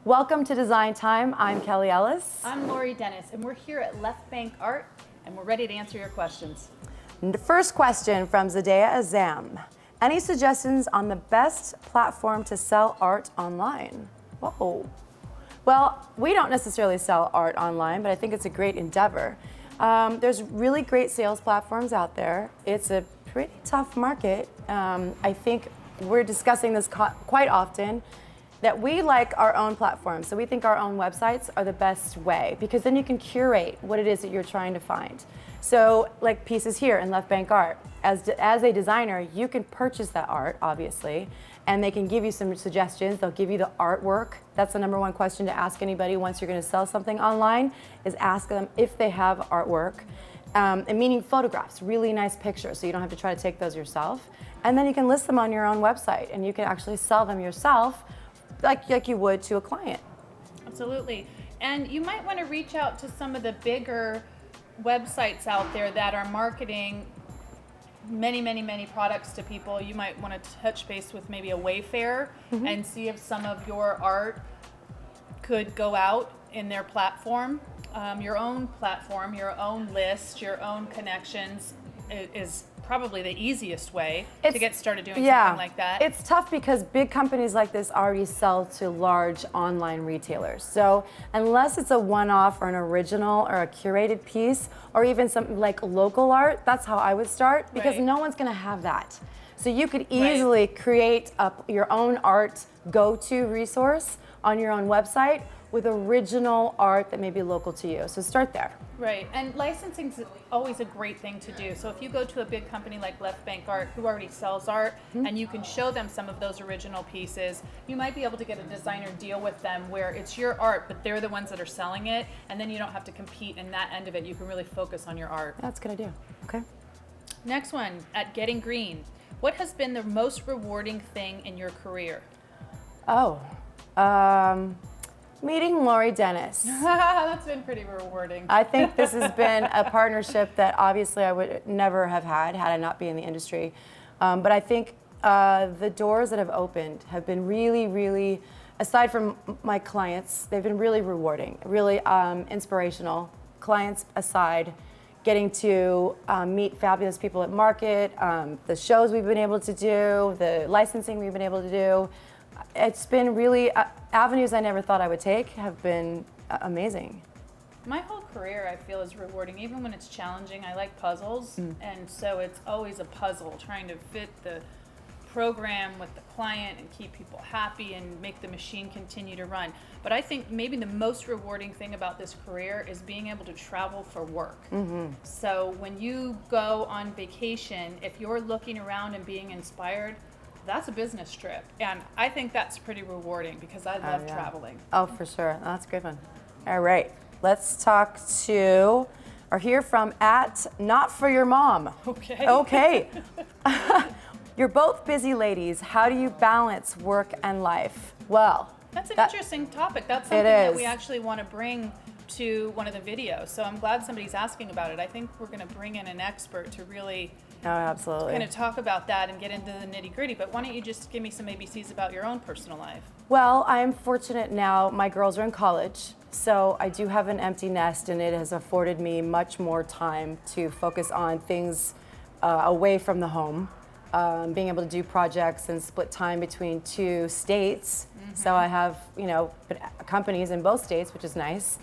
Welcome to Design Time. I'm Kelly Ellis. I'm Lori Dennis, and we're here at Left Bank Art, and we're ready to answer your questions. The first question from Zadea Azam. Any suggestions on the best platform to sell art online? Whoa. Well, we don't necessarily sell art online, but I think it's a great endeavor. There's really great sales platforms out there. It's a pretty tough market. I think we're discussing this quite often, that we like our own platform. So we think our own websites are the best way, because then you can curate what it is that you're trying to find. So like pieces here in Left Bank Art, as a designer, you can purchase that art, obviously, and they can give you some suggestions. They'll give you the artwork. That's the number one question to ask anybody once you're gonna sell something online, is ask them if they have artwork, and meaning photographs, really nice pictures, so you don't have to try to take those yourself. And then you can list them on your own website, and you can actually sell them yourself like you would to a client. Absolutely. And you might want to reach out to some of the bigger websites out there that are marketing many products to people. You might want to touch base with maybe a Wayfair and see if some of your art could go out in their platform. Your own platform, your own list, your own connections is probably the easiest way to get started doing something like that. It's tough because big companies like this already sell to large online retailers. So unless it's a one-off or an original or a curated piece, or even something like local art, that's how I would start, because no one's gonna have that. So you could easily create your own art go-to resource on your own website with original art that may be local to you. So start there. Right, and licensing is always a great thing to do. So if you go to a big company like Left Bank Art, who already sells art, and you can show them some of those original pieces, you might be able to get a designer deal with them where it's your art, but they're the ones that are selling it, and then you don't have to compete in that end of it. You can really focus on your art. That's a good idea. Okay. Next one, at Getting Green. What has been the most rewarding thing in your career? Meeting Lori Dennis. That's been pretty rewarding. I think this has been a partnership that obviously I would never have had I not been in the industry. But I think the doors that have opened have been really, aside from my clients, they've been really rewarding, really inspirational. Clients aside, getting to meet fabulous people at market, the shows we've been able to do, the licensing we've been able to do. It's been really, avenues I never thought I would take have been amazing. My whole career, I feel, is rewarding. Even when it's challenging, I like puzzles, and so it's always a puzzle, trying to fit the program with the client and keep people happy and make the machine continue to run. But I think maybe the most rewarding thing about this career is being able to travel for work. So when you go on vacation, if you're looking around and being inspired, that's a business trip, and I think that's pretty rewarding because I love traveling. Oh, for sure. That's a good one. All right, let's talk to, or hear from at Not For Your Mom. Okay. You're both busy ladies. How do you balance work and life? Well, that's an interesting topic. That's something that we actually want to bring to one of the videos. So I'm glad somebody's asking about it. I think we're going to bring in an expert to really kind of talk about that and get into the nitty gritty. But why don't you just give me some ABCs about your own personal life? Well, I'm fortunate now. My girls are in college, so I do have an empty nest, and it has afforded me much more time to focus on things away from the home. Being able to do projects and split time between 2 states. So I have, companies in both states, which is nice.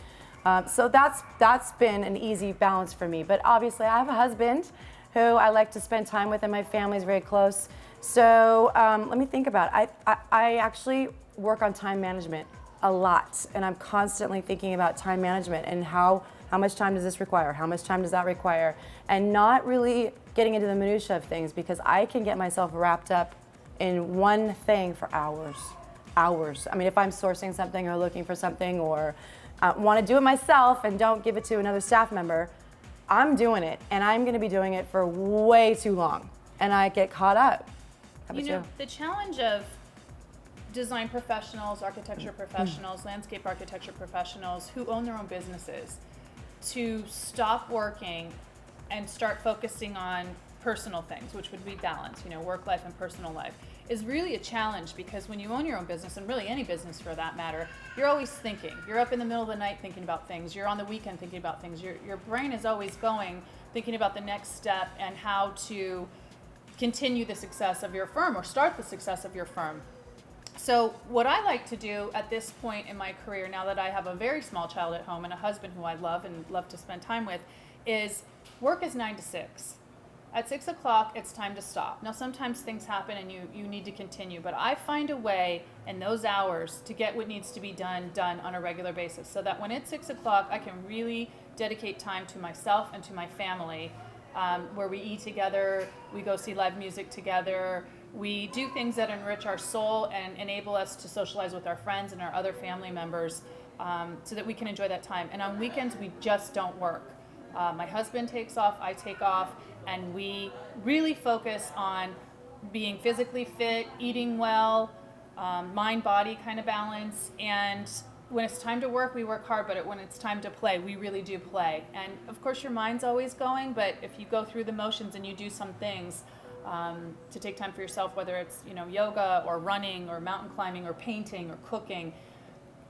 So that's been an easy balance for me. But obviously I have a husband who I like to spend time with, and my family's very close. So let me think about it. I actually work on time management a lot, and I'm constantly thinking about time management and how much time does this require? How much time does that require? And not really getting into the minutia of things, because I can get myself wrapped up in one thing for hours. I mean, if I'm sourcing something or looking for something, or want to do it myself and don't give it to another staff member, I'm doing it, and I'm going to be doing it for way too long, and I get caught up. How about you? The challenge of design professionals, architecture professionals, landscape architecture professionals who own their own businesses, to stop working and start focusing on personal things, which would be balance, work life and personal life, is really a challenge, because when you own your own business, and really any business for that matter, you're always thinking. You're up in the middle of the night thinking about things. You're on the weekend thinking about things. Your brain is always going, thinking about the next step and how to continue the success of your firm or start the success of your firm. So what I like to do at this point in my career, now that I have a very small child at home and a husband who I love and love to spend time with, is work is 9 to 6. At 6 o'clock, it's time to stop. Now, sometimes things happen and you need to continue, but I find a way in those hours to get what needs to be done on a regular basis, so that when it's 6 o'clock, I can really dedicate time to myself and to my family, where we eat together, we go see live music together, we do things that enrich our soul and enable us to socialize with our friends and our other family members, so that we can enjoy that time. And on weekends, we just don't work. My husband takes off, I take off, and we really focus on being physically fit, eating well, mind-body kind of balance. And when it's time to work, we work hard, but when it's time to play, we really do play. And of course, your mind's always going, but if you go through the motions and you do some things to take time for yourself, whether it's yoga or running or mountain climbing or painting or cooking,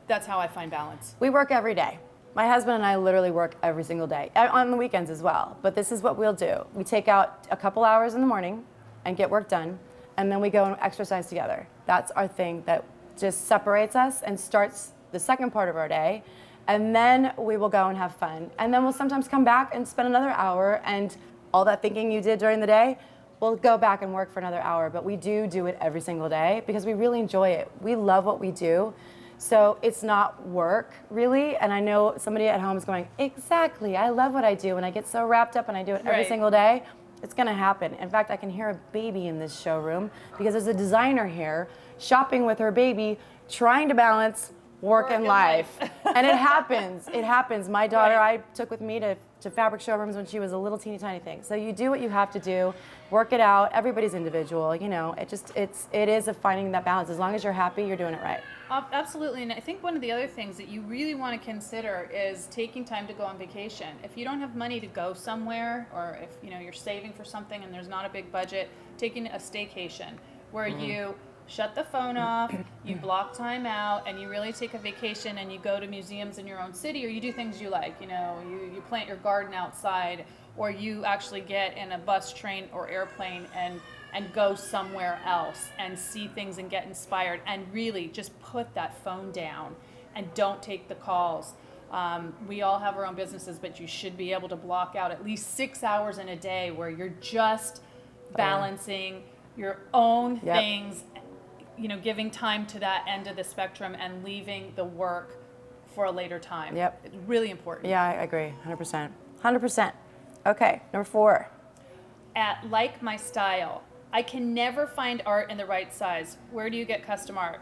that's how I find balance. We work every day. My husband and I literally work every single day, on the weekends as well. But this is what we'll do. We take out a couple hours in the morning and get work done, and then we go and exercise together. That's our thing that just separates us and starts the second part of our day. And then we will go and have fun. And then we'll sometimes come back and spend another hour, and all that thinking you did during the day, we'll go back and work for another hour. But we do it every single day because we really enjoy it. We love what we do. So it's not work, really. And I know somebody at home is going, exactly, I love what I do, and I get so wrapped up and I do it every Right. single day. It's gonna happen. In fact, I can hear a baby in this showroom because there's a designer here shopping with her baby, trying to balance work and life. And it happens. It happens. My daughter, Right. I took with me to fabric showrooms when she was a little teeny tiny thing. So you do what you have to do, work it out. Everybody's individual, it is a finding that balance. As long as you're happy, you're doing it right. Absolutely, and I think one of the other things that you really want to consider is taking time to go on vacation. If you don't have money to go somewhere, or if you're saving for something and there's not a big budget, taking a staycation where you shut the phone off, you block time out, and you really take a vacation and you go to museums in your own city, or you do things you like. You plant your garden outside, or you actually get in a bus, train, or airplane and go somewhere else and see things and get inspired, and really just put that phone down and don't take the calls. We all have our own businesses, but you should be able to block out at least 6 hours in a day where you're just balancing your own Yep. things, giving time to that end of the spectrum and leaving the work for a later time. Yep. It's really important. Yeah, I agree, 100%. 100%. Okay, number 4. At Like My Style, I can never find art in the right size. Where do you get custom art?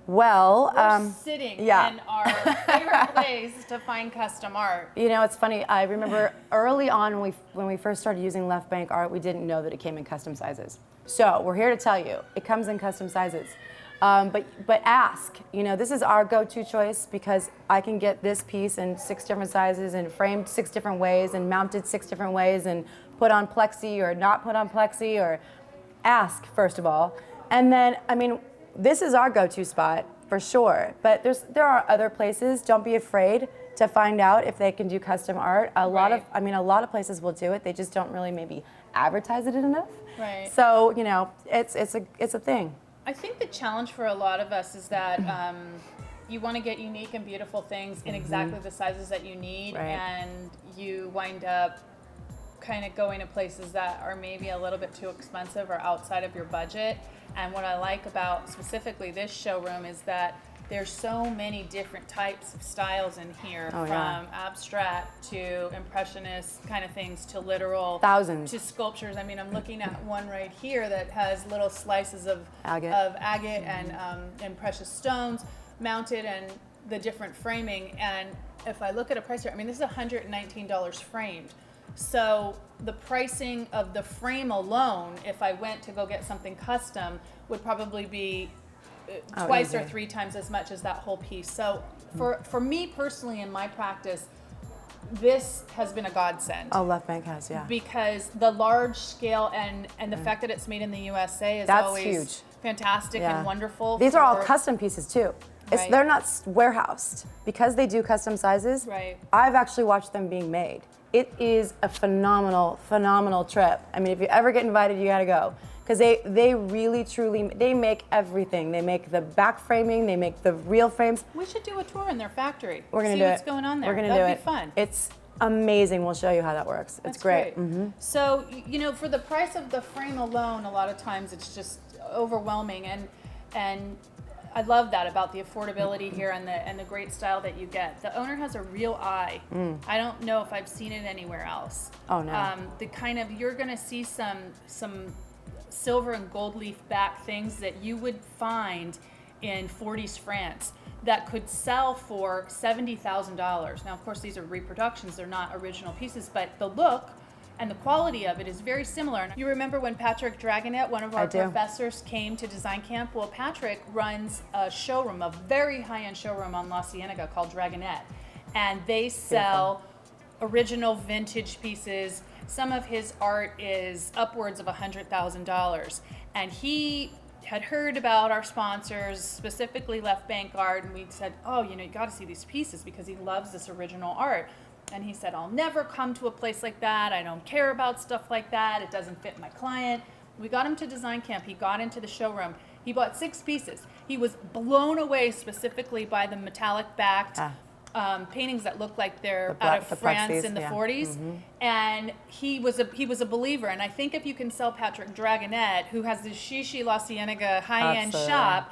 Well, We're sitting yeah. in our favorite place to find custom art. It's funny. I remember early on when we first started using Left Bank art, we didn't know that it came in custom sizes. So we're here to tell you, it comes in custom sizes. But ask. This is our go-to choice because I can get this piece in 6 different sizes and framed 6 different ways and mounted 6 different ways and put on plexi or not put on plexi, or ask first of all. And then, this is our go-to spot for sure. But there are other places. Don't be afraid to find out if they can do custom art. A lot of places will do it. They just don't really maybe advertise it enough. Right. So it's a thing. I think the challenge for a lot of us is that you want to get unique and beautiful things in exactly the sizes that you need, Right. and you wind up kind of going to places that are maybe a little bit too expensive or outside of your budget. And what I like about specifically this showroom is that there's so many different types of styles in here, Oh, from yeah. abstract to impressionist kind of things to literal Thousands. to sculptures. I'm looking at one right here that has little slices of agate and precious stones mounted, and the different framing. And if I look at a price here, this is $119 framed. So the pricing of the frame alone, if I went to go get something custom, would probably be twice or easy. 3 times as much as that whole piece. So for me personally, in my practice, this has been a godsend. Oh, Left Bank has, yeah. Because the large scale and the fact that it's made in the USA is That's always huge. fantastic Yeah. and wonderful. These are all for- custom pieces too. Right. They're not warehoused. Because they do custom sizes, Right. I've actually watched them being made. It is a phenomenal, phenomenal trip. I mean, if you ever get invited, you gotta go. Because they really, truly, they make everything. They make the back framing, they make the real frames. We should do a tour in their factory. We're gonna see do what's it. going on there. We're gonna That'd do be it. fun. It's amazing. We'll show you how that works. It's That's great. So, you know, for the price of the frame alone, a lot of times it's just overwhelming, and I love that about the affordability here and the great style that you get. The owner has a real eye. I don't know if I've seen it anywhere else. Oh, no. The kind of, you're gonna see some silver and gold leaf back things that you would find in 40s France that could sell for $70,000. Now, of course, these are reproductions, they're not original pieces, but the look and the quality of it is very similar. You remember when Patrick Dragonet, one of our I do. professors, came to design camp? Well, Patrick runs a showroom, a very high-end showroom on La Cienega called Dragonet, and they sell original vintage pieces. Some of his art is upwards of $100,000, and he had heard about our sponsors, specifically Left Bank Art, and we said, oh, you know, you got to see these pieces because he loves this original art. And he said, I'll never come to a place like that. I don't care about stuff like that. It doesn't fit my client. We got him to design camp. He got into the showroom. He bought 6 pieces. He was blown away specifically by the metallic backed paintings that look like they're out of France in the 40s. And he was a believer. And I think if you can sell Patrick Dragonet, who has the Shishi La Cienega high-end Absolutely. shop,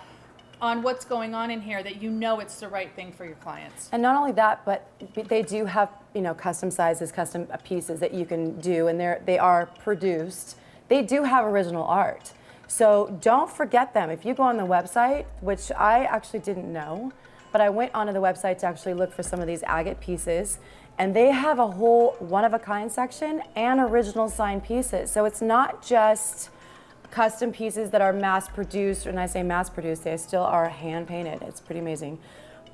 on what's going on in here, that you know it's the right thing for your clients. And not only that, but they do have, you know, custom sizes, custom pieces that you can do, and they are produced. They do have original art. So don't forget them. If you go on the website, which I actually didn't know, but I went onto the website to actually look for some of these agate pieces, and they have a whole one-of-a-kind section and original signed pieces. So it's not just custom pieces that are mass produced, and I say mass produced, they still are hand painted. It's pretty amazing.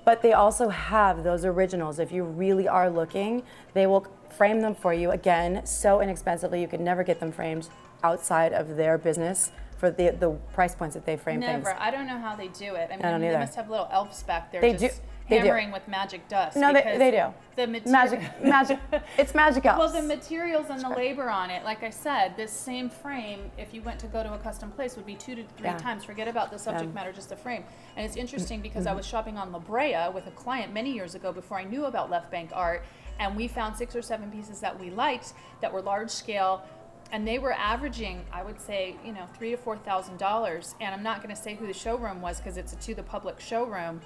But they also have those originals. If you really are looking, they will frame them for you, again, so inexpensively. You could never get them framed outside of their business for the price points that they frame Never. things. I don't know how they do it. I mean, don't they either. must have little elves back there They just do. hammering with magic dust. No, because they do. The material. Magic, it's magic elves. Well, the materials and the labor on it, like I said, this same frame, if you went to go to a custom place, would be 2 to 3 Yeah. times. Forget about the subject matter, just the frame. And it's interesting because Mm-hmm. I was shopping on La Brea with a client many years ago before I knew about Left Bank Art, and we found 6 or 7 pieces that we liked that were large scale, and they were averaging, I would say, you know, $3,000 to $4,000. And I'm not going to say who the showroom was because it's a to the public showroom.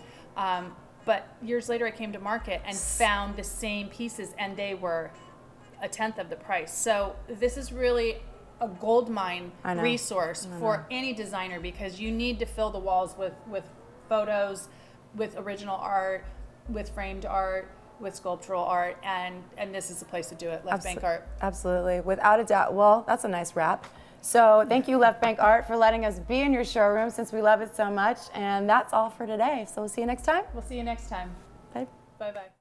But years later, I came to market and found the same pieces, and they were a tenth of the price. So this is really a gold mine I know. resource for any designer, because you need to fill the walls with photos, with original art, with framed art, with sculptural art, and this is the place to do it, Left Bank Art. Absolutely, without a doubt. Well, that's a nice wrap. So thank you, Left Bank Art, for letting us be in your showroom since we love it so much. And that's all for today. So we'll see you next time. We'll see you next time. Bye. Bye-bye.